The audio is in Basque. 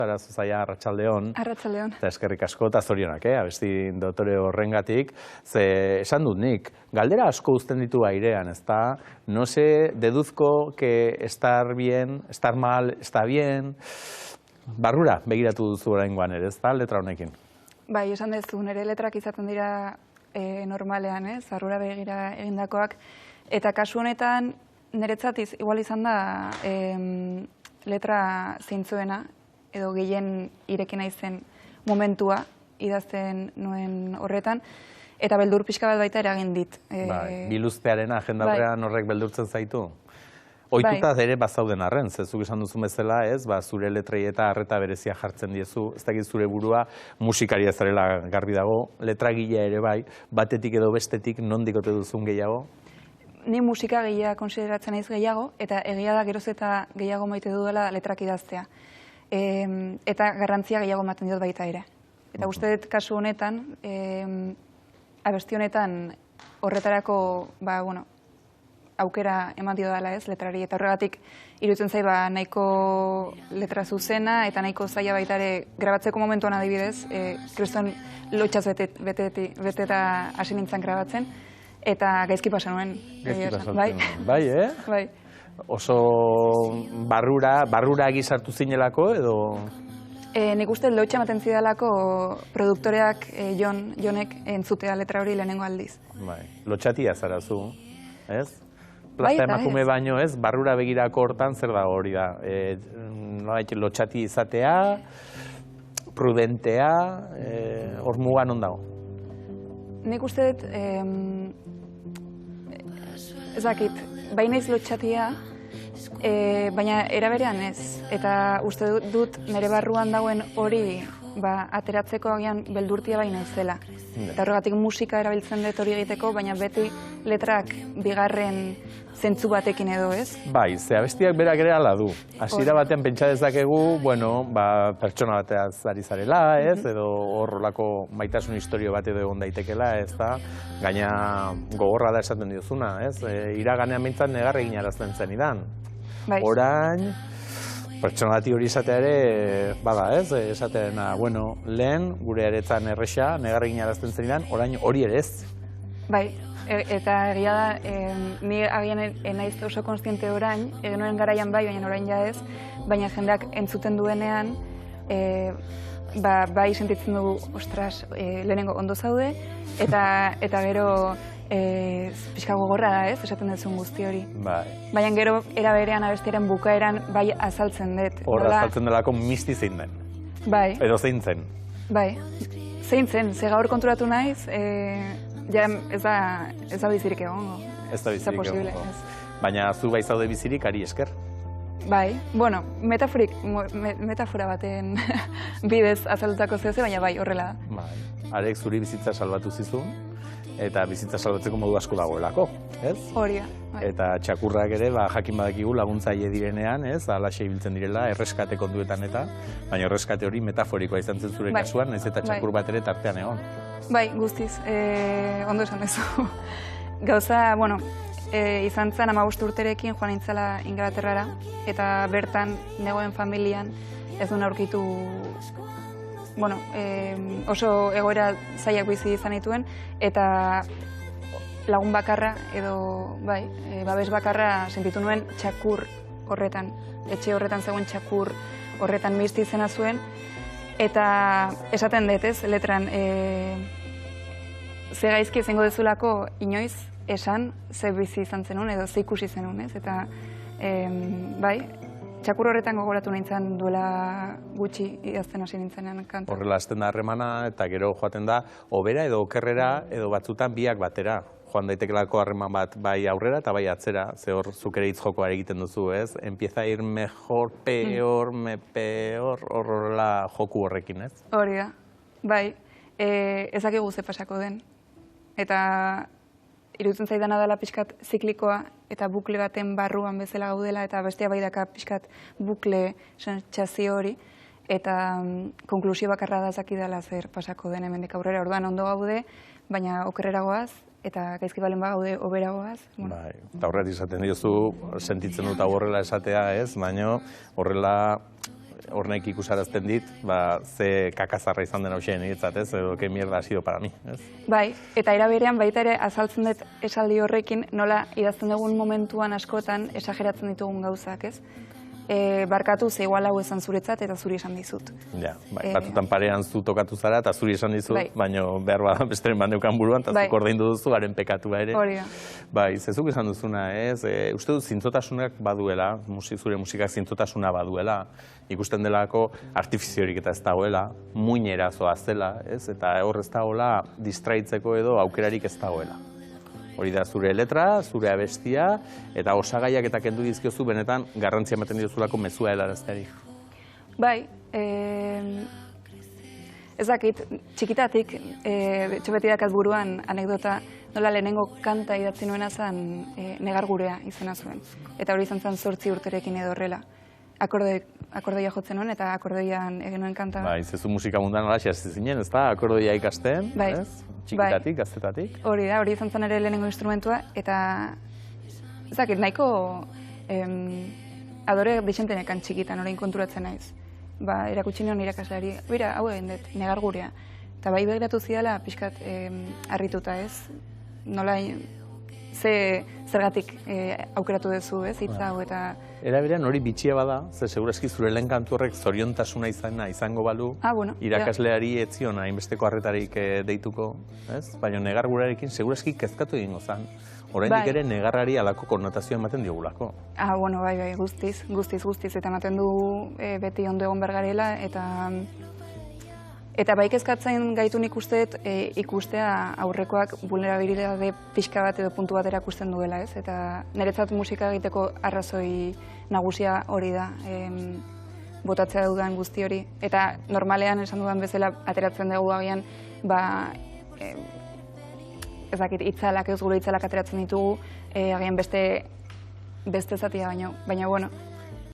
Zara Zuzaia, arratsaldeon. Arratsaldeon. Eta eskerrik asko, eta zorionak, abesti dotore horrengatik. Ze esan dut nik, galdera asko uzten ditu airean, ezta? No se deduzco que estar bien, estar mal, está bien. Barrura begiratu duzu oraingoan ere, ezta, letra honekin? Bai, esan duzu, nire letrak izaten dira normalean, barrura begira egindakoak. Eta kasu honetan, niretzat igual izan da letra zintzuena, edo gehien ireki naizen momentua idazten nuen horretan, eta beldur pixka bat baita eragin dit. Biluztearen agenda horrean horrek beldurtzen zaitu? Ohituta ere bazauden arren, zezuk esan duzu bezala, zure letrei eta arreta berezia jartzen diezu, ez dakit zure burua musikaria zarela garbi dago, letragilea ere bai, batetik edo bestetik nondik ote duzun gehiago? Ni musika gehiago konsideratzen naiz gehiago, eta egia da geroz eta gehiago maite dudala letrak idaztea. Eta garrantzia gehiago ematen diot baita ere. Eta uste dut kasu honetan, abesti honetan horretarako aukera eman dio dela letrari. Eta horregatik iruditzen zai nahiko letra zuzena eta nahiko zaila baita ere grabatzeko momentuan adibidez, kriston lotxaz beteta hasi nintzen grabatzen. Eta gaizki pasa nuen. Bai, Bai. Oso barrura egizartu zinelako, edo? Nik uste lotxa ematen zidalako produktoreak Jonek entzutea letra hori lehenengo aldiz. Bai, lotxatia zara zu, ez? Plaza emakume baino ez, barrura begirako hortan zer da hori da? Lotxati izatea, prudentea, hor mugan non dago? Nik uste dut, ez dakit, baina ez lotxatia, baina eraberean ez. Eta uste dut nire barruan dauen hori ateratzeko agian beldurtia baina ez dela. Eta horregatik musika erabiltzen dut hori egiteko, baina beti letrak bigarren zentzu batekin edo ez. Bai, ze abestiak berak ere ala du. Hasiera batean pentsa dezakegu, pertsona bateaz ari zarela, ez? Edo horrelako maitasun historio bat edo egon daitekela, ez da? Gaina gogorra da esaten diozuna, ez? Iraganean behintzat negar egin arazten zen idan. Orain, pertsona bati hori izatea ere, bada, ez? Esatearena, lehen gure aretzan erresa, negar egin arazten zen idan, orain hori ere ez. Bai. Eta egia da, ni agian naiz oso konstiente orain, genuen garaian bai, baina orain ja ez, baina jendeak entzuten duenean, bai sentitzen dugu, ostras, lehenengo ondo zaude, eta gero pixka gogorra da ez, esaten duzun guzti hori. Baina gero eraberean abestiaren bukaeran bai azaltzen dut. Hor azaltzen delako misti zein den. Bai. Edo zein zen. Bai, zein zen, ze gaur konturatu naiz, ja, ez da bizirik egongo. Ez da bizirik egongo. Baina zu bai zaude bizirik ari esker? Bai, metafora baten bidez azalutako zehose, baina bai, horrela da. Arek zuri bizitza salbatu zizun, eta bizitza salbatzeko modu asko dagoelako, ez? Hori da. Eta txakurrak ere, jakin badakigu laguntzaile direnean, ez? Alaxe ibiltzen direla, erreskate konduetan eta, baina erreskate hori metaforikoa izan zen zure kasuan, ez eta txakur bat ere tartean egon. Bai, guztiz, ondo esan duzu. Gauza, izan zen 15 urterekin joan nintzela Inglaterrara, eta bertan negoen familian ez duen aurkitu, oso egoera zailak bizi izan dituen, eta lagun bakarra edo, babes bakarra sentitu nuen txakur horretan, etxe horretan zegoen txakur horretan misti izena zuen, eta esaten dut ez, letran, ze gaizki izango dezulako inoiz esan ze bizi izan zenun edo ze ikusi zenun, ez? Eta, txakur horretan gogoratu nintzen duela gutxi idazten hasi nintzenean kanta. Horrela hasten da harremana eta gero joaten da, obera edo okerrera edo batzutan biak batera. Joan daitekelako harreman bat bai aurrera eta bai atzera, ze hor zuk ere hitz jokoa egiten duzu, ez? Empieza a ir mejor, peor, peor, horrela joku horrekin, ez? Hori da, bai, ezakigu ze pasako den. Eta iruditzen zaidana dela pixkat ziklikoa eta bukle baten barruan bezala gaudela eta bestea bai daka pixkat bukle sentsazio hori eta konklusio bakarra da zakidala zer pasako den hemendik aurrera. Orduan ondo gaude, baina okerrera goaz eta gaizki balen bagaude hobera goaz. Bai, eta horret izaten diozu, sentitzen dut horrela esatea, ez? Baina horrela hor nahi ikusarazten dit, ze kakazarra izan den hausen niretzat, ez, edo que mierda ha sido para mí, ez? Bai, eta era berean baita ere azaltzen dut esaldi horrekin nola idazten dugun momentuan askotan esageratzen ditugun gauzak, ez? Barkatu ze igual hau esan zuretzat eta zuri esan dizut. Ja, bai, batzutan parean zu tokatu zara eta zuri esan dizut, baina behar bada besteren bandeukan buruan, eta zuk ordaindu duzu haren pekatua ere. Hori da. Bai, zezuk esan duzuna, ez? Uste dut zintzotasunak baduela, zure musikak zintzotasuna baduela, ikusten delako artifiziorik eta ez dagoela, muinera zoazela, ez? Eta hor ez dagoela distraitzeko edo aukerarik ez dagoela. Hori da zure letra, zure abestia, eta osagaiak eta kendu dizkiozu benetan garrantzia ematen diozulako mezua helarazteari. Bai, ez dakit, txikitatik, beti dakat buruan anekdota, nola lehenengo kanta idatzi nuena zen Negar gurea izena zuen. Eta hori izan zen 8 urterekin edo horrela. Akordeia jotzen nuen eta akordeoian egin nuen kanta. Bai, zezu musika mundan alaxi hasi zinen, ez da? Akordeia ikasten, ez? Txikitatik, gaztetatik. Hori da, hori izan zen ere lehenengo instrumentua, eta ez dakit, nahiko adore dixentenekan txikitan orain konturatzen naiz. Erakutsi nion irakasleari, bera, hau egin dut, Negar gurea. Eta bai begiratu zidala pixkat harrituta, ez? Nola, zergatik aukeratu duzu, ez, hitza hau eta... Era berean hori bitxia bada, ze segurazki zure lehen kantu horrek zoriontasuna izango balu, irakasleari ez zion hainbesteko harretarik deituko, ez? Baina Negar gurearekin segurazki kezkatu egingo zen. Oraindik ere negarrari alako konnotazioa ematen diogulako. Bueno, bai, guztiz, eta ematen du beti ondo egon behar garela, eta bai kezkatzen gaitu nik usteet ikustea aurrekoak vulnerabilitate pixka bat edo puntu bat erakusten duela, ez? Eta niretzat musika egiteko arrazoi nagusia hori da, botatzea dudan guzti hori. Eta normalean esan dudan bezala ateratzen dugu agian, ez dakit, itzalak, ez gure itzalak ateratzen ditugu, agian beste zatia baino. Baina, bueno,